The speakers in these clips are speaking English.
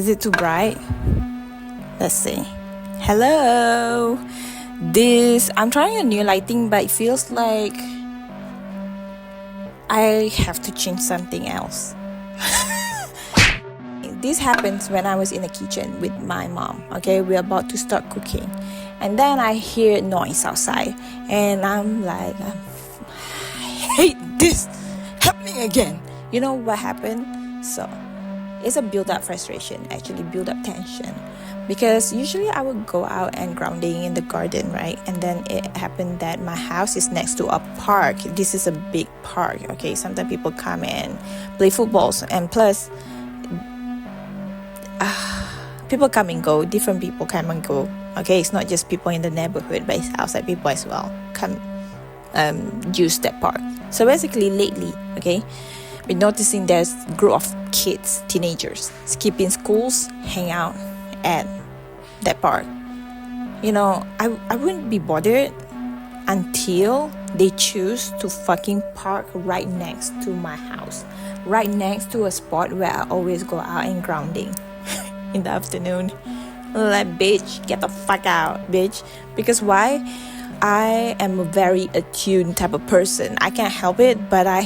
Is it too bright? Let's see. Hello. I'm trying a new lighting, but it feels like I have to change something else. This happens when I was in the kitchen with my mom. Okay, we're about to start cooking, and then I hear noise outside, and I'm like, I hate this happening again. You know what happened? So it's a build-up frustration, actually build-up tension, because usually I would go out and grounding in the garden, right? And then it happened that my house is next to a park. This is a big park. Okay, sometimes people come and play footballs, and plus people come and go, different people come and go. Okay, it's not just people in the neighborhood, but it's outside people as well come use that park. So basically lately, okay, we're noticing there's a group of kids, teenagers, skipping schools, hang out at that park. You know, I wouldn't be bothered until they choose to fucking park right next to my house, right next to a spot where I always go out and grounding in the afternoon. Like, bitch, get the fuck out, bitch. Because why? I am a very attuned type of person. I can't help it, but I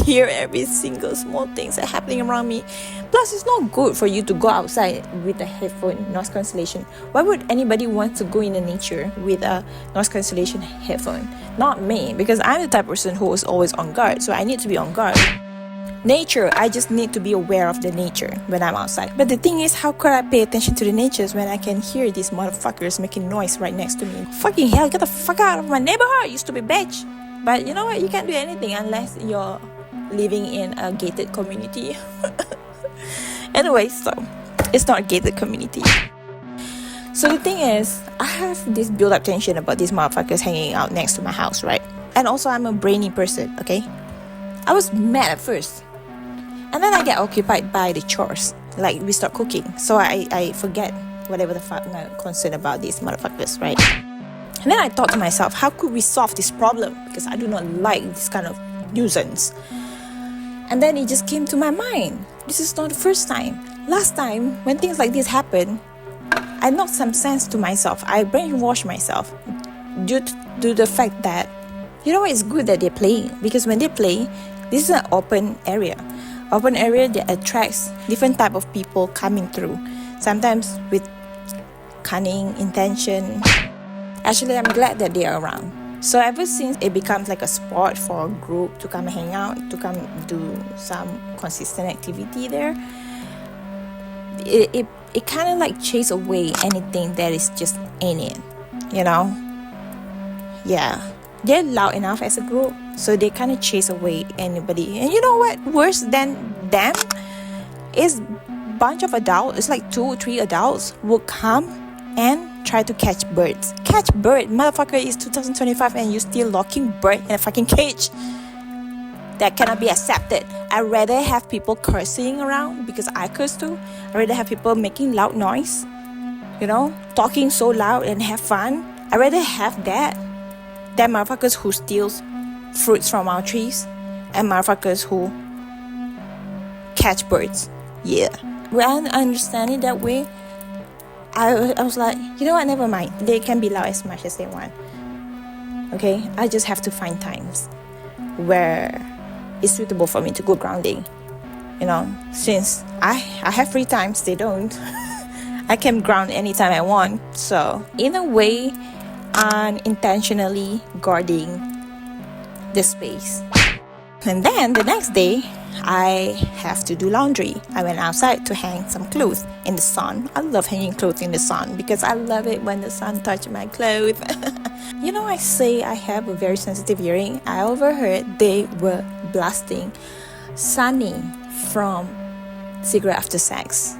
hear every single small things that are happening around me. Plus, it's not good for you to go outside with a headphone noise cancellation. Why would anybody want to go in the nature with a noise cancellation headphone? Not me, because I'm the type of person who is always on guard, so I need to be on guard. Nature, I just need to be aware of the nature when I'm outside. But the thing is, how could I pay attention to the nature when I can hear these motherfuckers making noise right next to me? Fucking hell, get the fuck out of my neighborhood, you stupid bitch. But you know what? You can't do anything unless you're living in a gated community. Anyway, so it's not a gated community. So the thing is, I have this build-up tension about these motherfuckers hanging out next to my house, right? And also, I'm a brainy person, okay? I was mad at first. And then I get occupied by the chores. Like, we start cooking. So I forget whatever the fuck I'm concerned about these motherfuckers, right? And then I thought to myself, how could we solve this problem? Because I do not like this kind of nuisance. And then it just came to my mind. This is not the first time. Last time, when things like this happen, I knocked some sense to myself. I brainwashed myself due to the fact that, you know what, it's good that they're playing. Because when they play, this is an open area. Open area that attracts different type of people coming through. Sometimes with cunning intention. Actually, I'm glad that they are around. So ever since it becomes like a spot for a group to come hang out, to come do some consistent activity there, it kind of like chase away anything that is just in it, you know? Yeah. They're loud enough as a group, so they kind of chase away anybody. And you know what? Worse than them is bunch of adults. It's like 2 or 3 adults will come and try to catch birds. Catch bird, motherfucker! It's 2025 and you still locking bird in a fucking cage. That cannot be accepted. I'd rather have people cursing around, because I curse too. I'd rather have people making loud noise, you know, talking so loud and have fun. I'd rather have that than motherfuckers who steals fruits from our trees and motherfuckers who catch birds. Yeah. When I understand it that way, I was like, you know what, never mind. They can be loud as much as they want. Okay? I just have to find times where it's suitable for me to go grounding. You know, since I have free times, they don't. I can ground anytime I want. So, in a way, I'm intentionally guarding the space. And then the next day, I have to do laundry. I went outside to hang some clothes in the sun. I love hanging clothes in the sun because I love it when the sun touches my clothes. You know, I say I have a very sensitive hearing. I overheard they were blasting Sunny from Cigarette After Sex.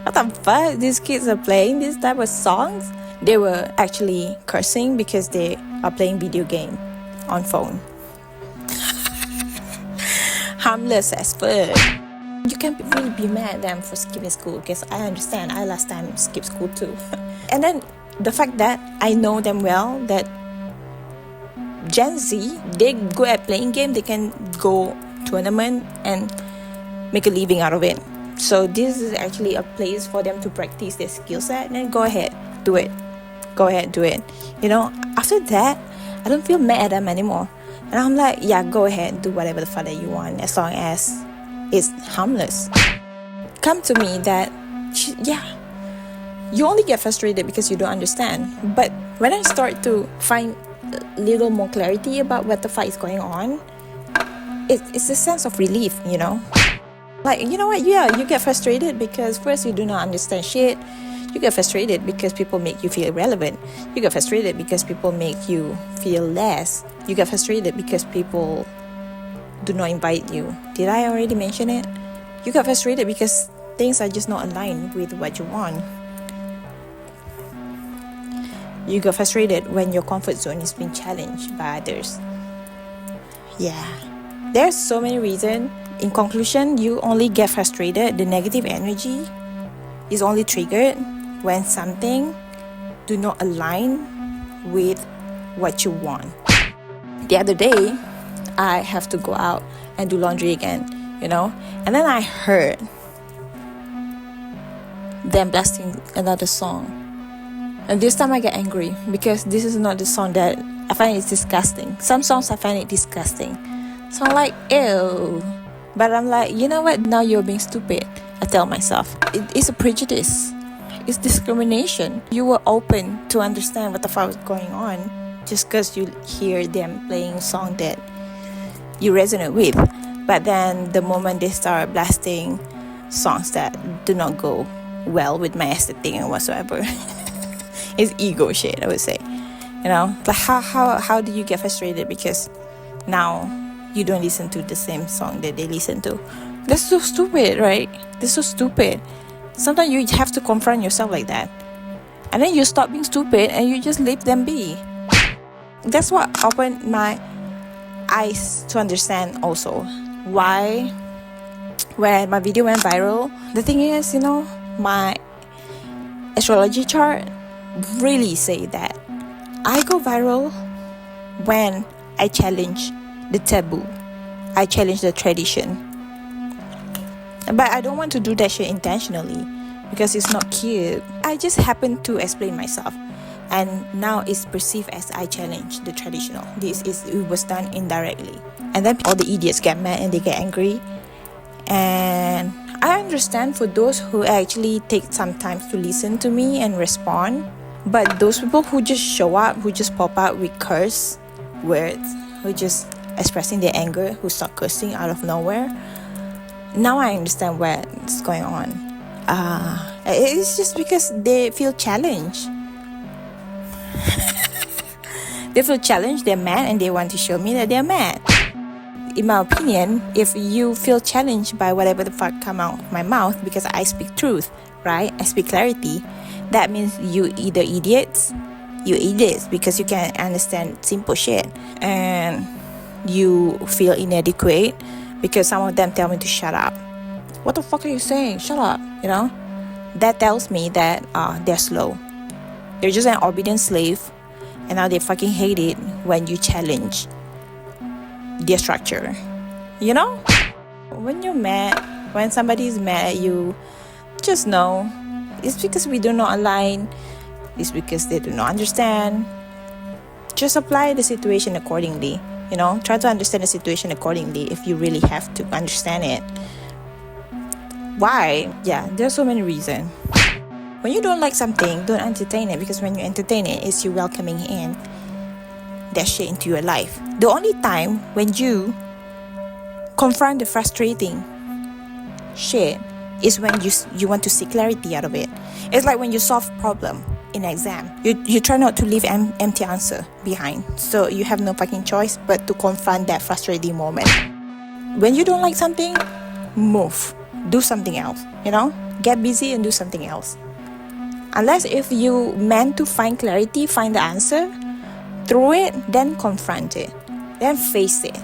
What the fuck? These kids are playing this type of songs? They were actually cursing because they are playing video game on phone. Harmless as fuck. You can't really be mad at them for skipping school, because I understand. I last time skipped school too. And then the fact that I know them well, that Gen Z, they good at playing game. They can go tournament and make a living out of it. So this is actually a place for them to practice their skill set. Then go ahead, do it. Go ahead, do it. After that, I don't feel mad at them anymore. And I'm like, yeah, go ahead, do whatever the fuck that you want, as long as it's harmless. Come to me that, you only get frustrated because you don't understand. But when I start to find a little more clarity about what the fuck is going on, it's a sense of relief, Like, you know what? Yeah, you get frustrated because first you do not understand shit. You get frustrated because people make you feel irrelevant. You get frustrated because people make you feel less. You get frustrated because people do not invite you. Did I already mention it? You get frustrated because things are just not aligned with what you want. You get frustrated when your comfort zone is being challenged by others. Yeah. There's so many reasons. In conclusion, you only get frustrated. The negative energy is only triggered when something do not align with what you want. The other day, I have to go out and do laundry again, and then I heard them blasting another song. And this time I get angry because this is not the song that I find it disgusting. Some songs I find it disgusting. So I'm like, ew. But I'm like, you know what? Now you're being stupid. I tell myself. It's a prejudice. It's discrimination. You were open to understand what the fuck was going on just because you hear them playing a song that you resonate with. But then the moment they start blasting songs that do not go well with my aesthetic and whatsoever, it's ego shit, I would say. Like how do you get frustrated because now you don't listen to the same song that they listen to? That's so stupid, right? That's so stupid. Sometimes you have to confront yourself like that, and then you stop being stupid and you just leave them be. That's what opened my eyes to understand also why when my video went viral. The thing is, my astrology chart really say that I go viral when I challenge the taboo, I challenge the tradition. But I don't want to do that shit intentionally because it's not cute. I just happen to explain myself, and now it's perceived as I challenge the traditional. It was done indirectly, and then all the idiots get mad and they get angry. And I understand for those who actually take some time to listen to me and respond. But those people who just show up, who just pop out with curse words, who just expressing their anger, who start cursing out of nowhere, now I understand what's going on. It's just because they feel challenged. They feel challenged, they're mad, and they want to show me that they're mad. In my opinion, if you feel challenged by whatever the fuck come out of my mouth because I speak truth, right? I speak clarity. That means you either idiots because you can't understand simple shit, and you feel inadequate because some of them tell me to shut up. What the fuck are you saying? Shut up, That tells me that they're slow. They're just an obedient slave, and now they fucking hate it when you challenge their structure. When you're mad, when somebody is mad at you, just know it's because we do not align. It's because they do not understand. Just apply the situation accordingly. Try to understand the situation accordingly if you really have to understand it. Why? Yeah, there's so many reasons. When you don't like something, don't entertain it, because when you entertain it, it's you welcoming in that shit into your life. The only time when you confront the frustrating shit is when you want to seek clarity out of it. It's like when you solve problem in exam. You try not to leave empty answer behind. So you have no fucking choice but to confront that frustrating moment. When you don't like something, move. Do something else, Get busy and do something else. Unless if you meant to find clarity, find the answer through it, then confront it. Then face it,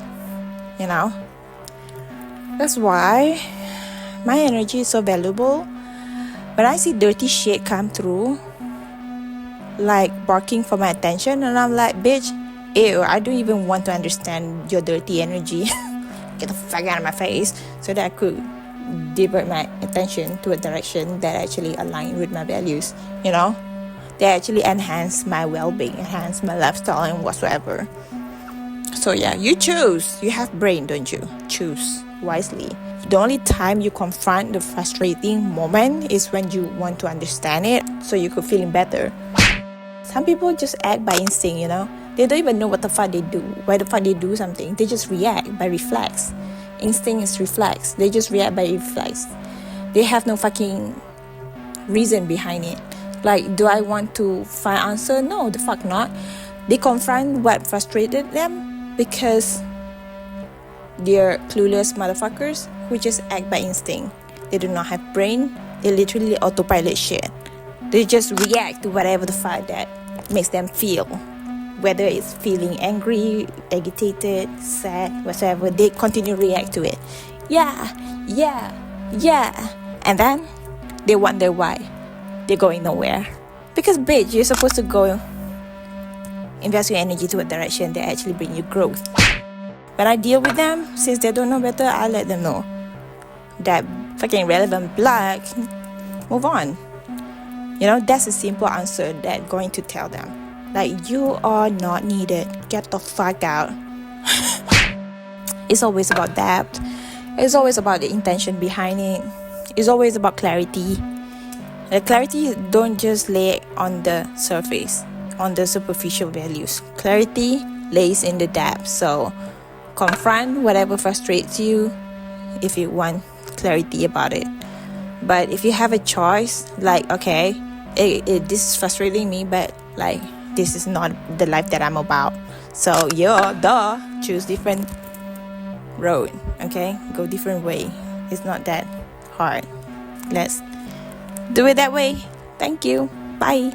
That's why my energy is so valuable. When I see dirty shit come through, like barking for my attention, and I'm like, bitch, ew, I don't even want to understand your dirty energy. Get the fuck out of my face, so that I could divert my attention to a direction that actually align with my values, you know. They actually enhance my well-being, enhance my lifestyle and whatsoever. So yeah, you choose. You have brain, don't you? Choose wisely. The only time you confront the frustrating moment is when you want to understand it, so you could feeling better. Some people just act by instinct, you know. They don't even know what the fuck they do, why the fuck they do something. They just react by reflex. Instinct is reflex. They just react by reflex. They have no fucking reason behind it. Like, do I want to find answer? No, the fuck not. They confront what frustrated them because they're clueless motherfuckers who just act by instinct. They do not have brain. They literally autopilot shit. They just react to whatever the fuck that makes them feel. Whether it's feeling angry, agitated, sad, whatever, they continue to react to it. Yeah. And then they wonder why they're going nowhere. Because bitch, you're supposed to go invest your energy to a direction that actually bring you growth. When I deal with them, since they don't know better, I let them know that fucking relevant black, move on. You know, that's a simple answer that going to tell them. Like, you are not needed. Get the fuck out. It's always about that. It's always about the intention behind it. It's always about clarity. The clarity don't just lay on the surface, on the superficial values. Clarity lays in the depth. So confront whatever frustrates you if you want clarity about it. But if you have a choice, like, okay, this is frustrating me, but like, this is not the life that I'm about. So choose different road, okay? Go different way. It's not that hard. Let's do it that way. Thank you. Bye.